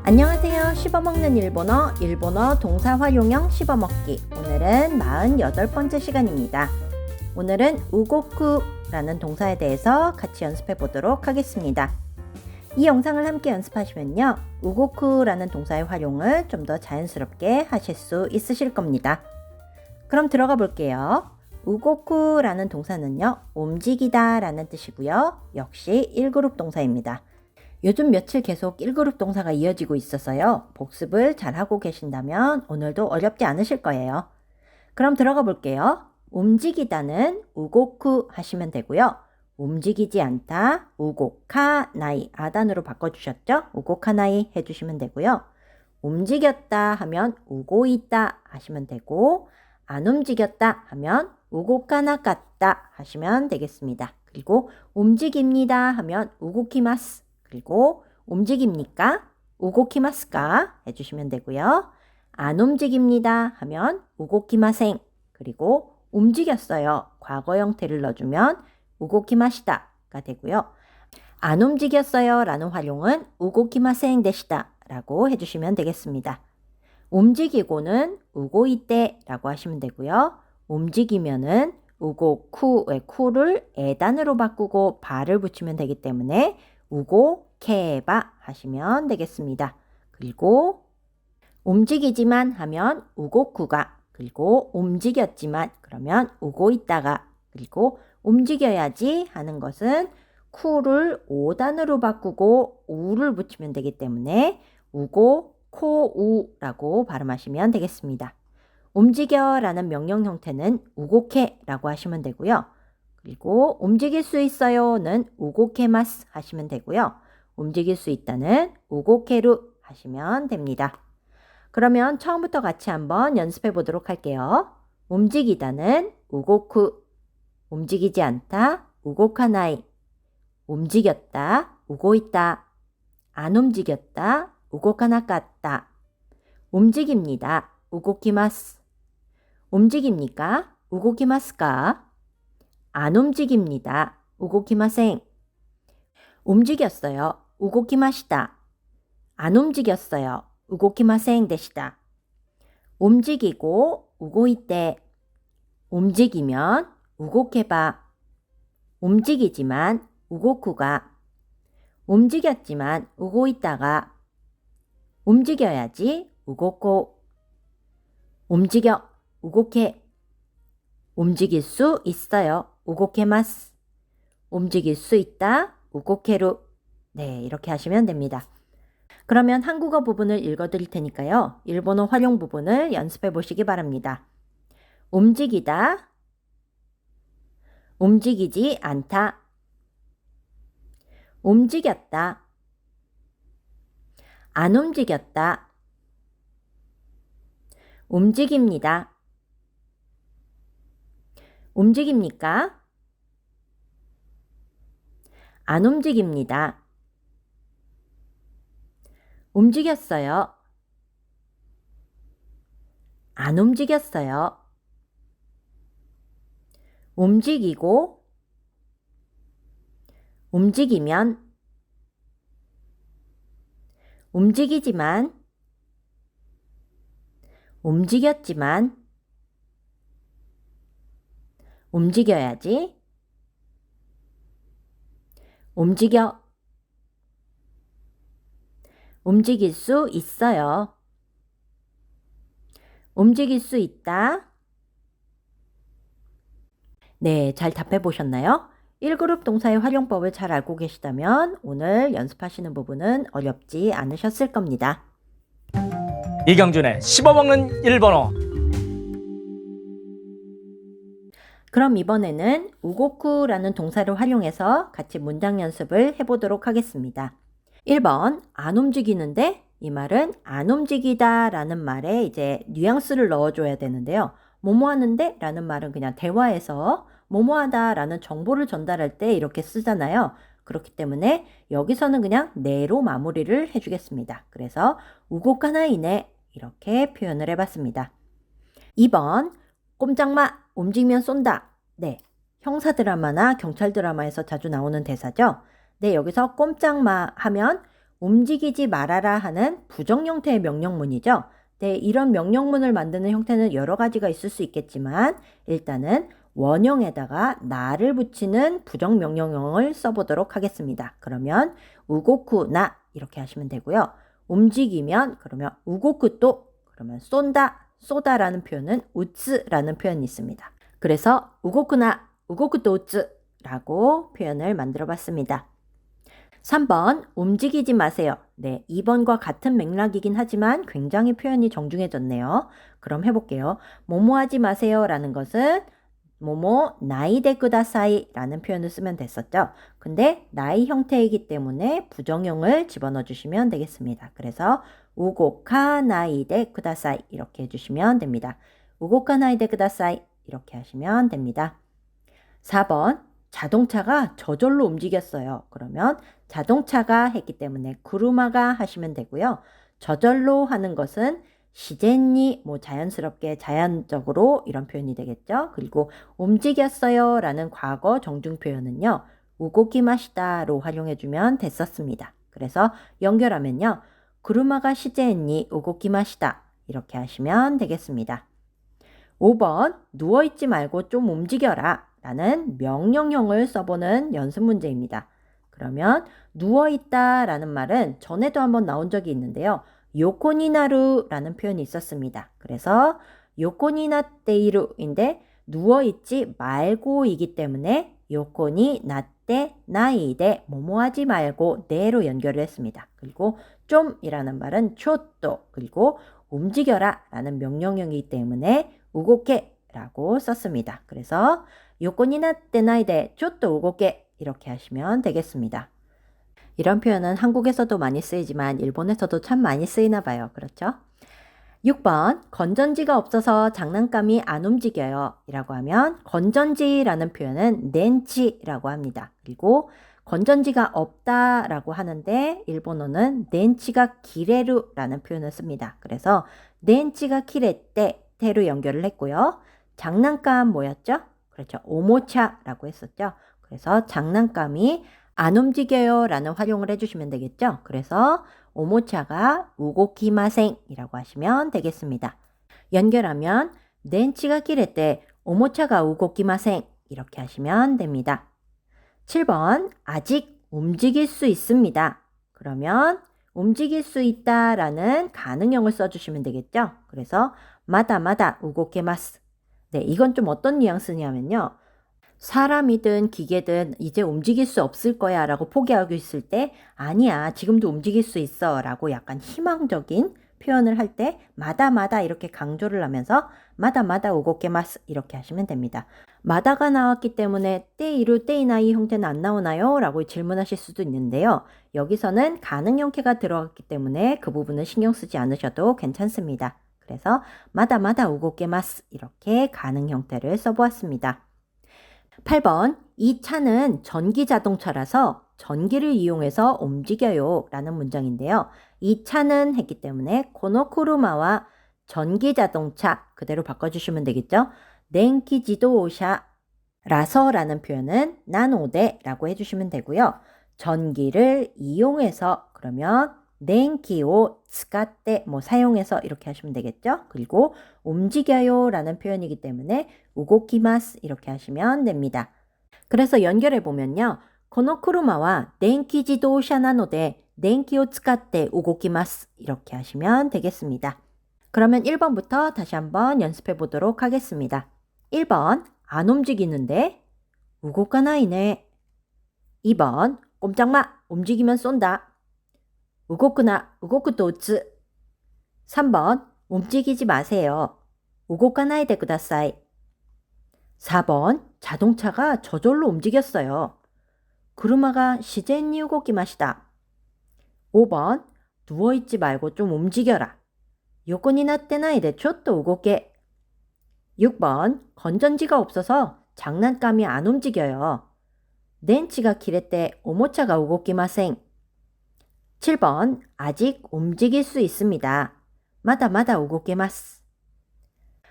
안녕하세요. 씹어먹는 일본어 동사 활용형 씹어먹기. 오늘은 48번째 시간입니다. 오늘은 우고쿠라는 동사에 대해서 같이 연습해 보도록 하겠습니다. 이 영상을 함께 연습하시면요, 우고쿠라는 동사의 활용을 좀 더 자연스럽게 하실 수 있으실 겁니다. 그럼 들어가 볼게요. 우고쿠라는 동사는요, 움직이다 라는 뜻이고요. 역시 1그룹 동사입니다. 요즘 며칠 계속 1그룹 동사가 이어지고 있어서요, 복습을 잘 하고 계신다면 오늘도 어렵지 않으실 거예요. 그럼 들어가 볼게요. 움직이다는 우고쿠 하시면 되고요. 움직이지 않다, 우고카나이, 아단으로 바꿔주셨죠? 우고카나이 해주시면 되고요. 움직였다 하면 우고이다 하시면 되고, 안 움직였다 하면 우고카나갔다 하시면 되겠습니다. 그리고 움직입니다 하면 우고키마스, 그리고 움직입니까? 우고키마스까 해주시면 되고요. 안 움직입니다 하면 우고키마생, 그리고 움직였어요, 과거 형태를 넣어주면 우고키마시다가 되고요. 안 움직였어요 라는 활용은 우고키마생 데시다 라고 해주시면 되겠습니다. 움직이고는 우고이때 라고 하시면 되고요. 움직이면은 우고쿠의 쿠를 에단으로 바꾸고 바를 붙이면 되기 때문에 우고케바 하시면 되겠습니다. 그리고 움직이지만 하면 우고쿠가, 그리고 움직였지만 그러면 우고있다가, 그리고 움직여야지 하는 것은 쿠를 오단으로 바꾸고 우를 붙이면 되기 때문에 우고코우라고 발음하시면 되겠습니다. 움직여 라는 명령 형태는 우고케 라고 하시면 되고요. 그리고 움직일 수 있어요는 우고케마스 하시면 되고요. 움직일 수 있다는 우고케루 하시면 됩니다. 그러면 처음부터 같이 한번 연습해 보도록 할게요. 움직이다는 우고쿠, 움직이지 않다 우고카나이, 움직였다 우고있다, 안 움직였다 우고카나갔다, 움직입니다 우고키마스, 움직입니까? 우고키마스까? 안 움직입니다. 우고키마생. 움직였어요. 우고키마시다. 안 움직였어요. 우고키마생 데시다. 움직이고 우고이때. 움직이면 우고케바. 움직이지만 우고쿠가. 움직였지만 우고있다가. 움직여야지 우고코. 움직여 우고케. 움직일 수 있어요. 우고케마스. 움직일 수 있다. 우고케루. 네, 이렇게 하시면 됩니다. 그러면 한국어 부분을 읽어드릴 테니까요, 일본어 활용 부분을 연습해 보시기 바랍니다. 움직이다, 움직이지 않다, 움직였다, 안 움직였다, 움직입니다. 움직입니까? 안 움직입니다. 움직였어요. 안 움직였어요. 움직이고, 움직이면, 움직이지만, 움직였지만, 움직여야지, 움직여, 움직일 수 있어요. 움직일 수 있다. 네, 잘 답해 보셨나요? 1그룹 동사의 활용법을 잘 알고 계시다면 오늘 연습하시는 부분은 어렵지 않으셨을 겁니다. 이경준의 씹어먹는 일본어. 그럼 이번에는 우고쿠라는 동사를 활용해서 같이 문장 연습을 해보도록 하겠습니다. 1번, 안 움직이는데, 이 말은 안 움직이다 라는 말에 이제 뉘앙스를 넣어줘야 되는데요. 뭐뭐 하는데 라는 말은 그냥 대화에서 뭐뭐 하다 라는 정보를 전달할 때 이렇게 쓰잖아요. 그렇기 때문에 여기서는 그냥 네로 마무리를 해주겠습니다. 그래서 우고카나이네 이렇게 표현을 해봤습니다. 2번, 꼼짝마, 움직이면 쏜다. 네, 형사 드라마나 경찰 드라마에서 자주 나오는 대사죠. 네, 여기서 꼼짝마 하면 움직이지 말아라 하는 부정 형태의 명령문이죠. 네, 이런 명령문을 만드는 형태는 여러 가지가 있을 수 있겠지만 일단은 원형에다가 나를 붙이는 부정 명령형을 써보도록 하겠습니다. 그러면 우고쿠 나 이렇게 하시면 되고요. 움직이면 그러면 우고쿠 또 그러면 쏜다 쏘다라는 표현은 우츠라는 표현이 있습니다. 그래서 우고쿠나 우고쿠 또 우츠라고 표현을 만들어 봤습니다. 3번 움직이지 마세요. 네, 2번과 같은 맥락이긴 하지만 굉장히 표현이 정중해졌네요. 그럼 해볼게요. 뭐뭐하지 마세요 라는 것은 뭐뭐 나이데 쿠다사이 라는 표현을 쓰면 됐었죠. 근데 나이 형태이기 때문에 부정형을 집어넣어 주시면 되겠습니다. 그래서 우고카 나이데 쿠다사이 이렇게 해주시면 됩니다. 우고카 나이데 쿠다사이 이렇게 하시면 됩니다. 4번 자동차가 저절로 움직였어요. 그러면 자동차가 했기 때문에 구루마가 하시면 되고요. 저절로 하는 것은 시젠니 자연스럽게 자연적으로 이런 표현이 되겠죠. 그리고 움직였어요 라는 과거 정중 표현은요. 우고키마시다로 활용해 주면 됐었습니다. 그래서 연결하면요. 구루마가 시젠니 우고키마시다 이렇게 하시면 되겠습니다. 5번 누워있지 말고 좀 움직여라 라는 명령형을 써보는 연습 문제입니다. 그러면 누워있다 라는 말은 전에도 한번 나온 적이 있는데요. 요코니나루 라는 표현이 있었습니다. 그래서 요코니나테이루인데 누워있지 말고이기 때문에 요코니 나때 나이데 뭐뭐하지 말고 네로 연결을 했습니다. 그리고 좀이라는 말은 초또 그리고 움직여라 라는 명령형이기 때문에 우고케 라고 썼습니다. 그래서 요코니 나tte 나이데 초또 우고케 이렇게 하시면 되겠습니다. 이런 표현은 한국에서도 많이 쓰이지만 일본에서도 참 많이 쓰이나 봐요. 그렇죠? 6번 건전지가 없어서 장난감이 안 움직여요 이라고 하면 건전지라는 표현은 렌치라고 합니다. 그리고 건전지가 없다라고 하는데 일본어는 렌치가 기레루라는 표현을 씁니다. 그래서 렌치가 기레때 테로 연결을 했고요. 장난감 뭐였죠? 그렇죠. 오모차라고 했었죠. 그래서 장난감이 안 움직여요 라는 활용을 해주시면 되겠죠. 그래서 오모차가 우고키마생 이라고 하시면 되겠습니다. 연결하면 렌치가 기레때 오모차가 우고키마생 이렇게 하시면 됩니다. 7번 아직 움직일 수 있습니다. 그러면 움직일 수 있다 라는 가능형을 써주시면 되겠죠. 그래서 마다마다 우고케마스. 네, 이건 좀 어떤 뉘앙스냐면요. 사람이든 기계든 이제 움직일 수 없을 거야 라고 포기하고 있을 때 아니야 지금도 움직일 수 있어 라고 약간 희망적인 표현을 할 때 마다마다 이렇게 강조를 하면서 마다마다 우고케마스 이렇게 하시면 됩니다. 마다가 나왔기 때문에 때이루 때이나이 형태는 안 나오나요? 라고 질문하실 수도 있는데요. 여기서는 가능 형태가 들어갔기 때문에 그 부분은 신경 쓰지 않으셔도 괜찮습니다. 그래서 마다마다 우고케마스 이렇게 가능 형태를 써보았습니다. 8번 이 차는 전기 자동차라서 전기를 이용해서 움직여요 라는 문장인데요. 이 차는 했기 때문에 코노쿠루마와 전기 자동차 그대로 바꿔주시면 되겠죠. 덴키 지도샤 라서라는 표현은 나노데 라고 해주시면 되고요. 전기를 이용해서 그러면 덴키오 쓰카떼 사용해서 이렇게 하시면 되겠죠. 그리고 움직여요 라는 표현이기 때문에 우고키마스 이렇게 하시면 됩니다. 그래서 연결해 보면요. 코노쿠루마와 덴키 지도샤 나노데 덴키오 쓰카떼 우고키마스 이렇게 하시면 되겠습니다. 그러면 1번부터 다시 한번 연습해 보도록 하겠습니다. 1번 안 움직이는데 우고카나이네. 2번 꼼짝마 움직이면 쏜다. 우고쿠나 우고쿠도 우츠. 3번 움직이지 마세요. 우고카나이데 쿠다사이. 4번 자동차가 저절로 움직였어요. 구루마가 시젠니 우고키마시다. 5번 누워있지 말고 좀 움직여라. 요코니 나tte 나이데 초또 우고케. 6번 건전지가 없어서 장난감이 안 움직여요. 렌치가 기레때 오모차가 우고키마생. 7번 아직 움직일 수 있습니다. 마다마다 우고케마스.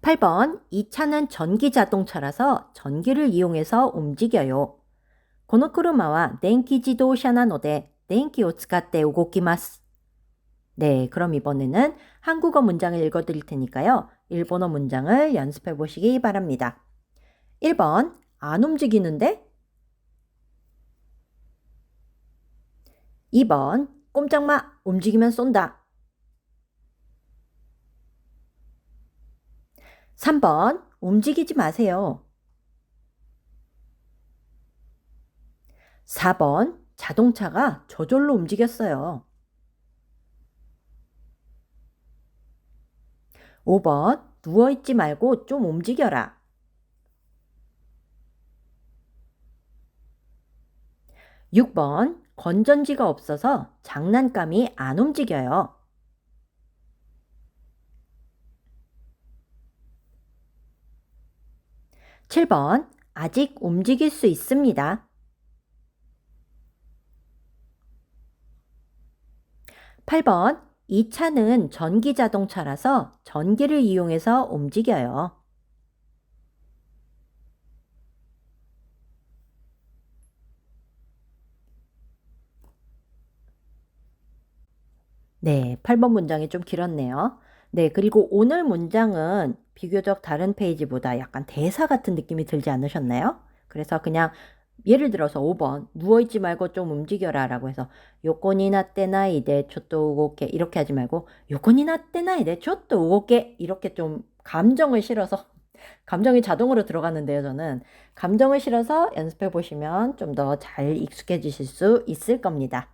8번 이 차는 전기 자동차라서 전기를 이용해서 움직여요. この車は電気自動車なので電気を使って動きます. 네, 그럼 이번에는 한국어 문장을 읽어드릴 테니까요. 일본어 문장을 연습해 보시기 바랍니다. 1번, 안 움직이는데? 2번, 꼼짝마, 움직이면 쏜다. 3번, 움직이지 마세요. 4번, 자동차가 저절로 움직였어요. 5번, 누워있지 말고 좀 움직여라. 6번, 건전지가 없어서 장난감이 안 움직여요. 7번, 아직 움직일 수 있습니다. 8번, 이 차는 전기 자동차라서 전기를 이용해서 움직여요. 네, 8번 문장이 좀 길었네요. 네, 그리고 오늘 문장은 비교적 다른 페이지보다 약간 대사 같은 느낌이 들지 않으셨나요? 그래서 그냥 예를 들어서 5번 누워있지 말고 좀 움직여라 라고 해서 요코니 나tte 나이 데ちょっと 우고게 이렇게 하지 말고 요코니 나tte 나이 데 ちょっと 우고게 이렇게 좀 감정을 실어서 감정이 자동으로 들어가는데요. 저는 감정을 실어서 연습해 보시면 좀 더 잘 익숙해지실 수 있을 겁니다.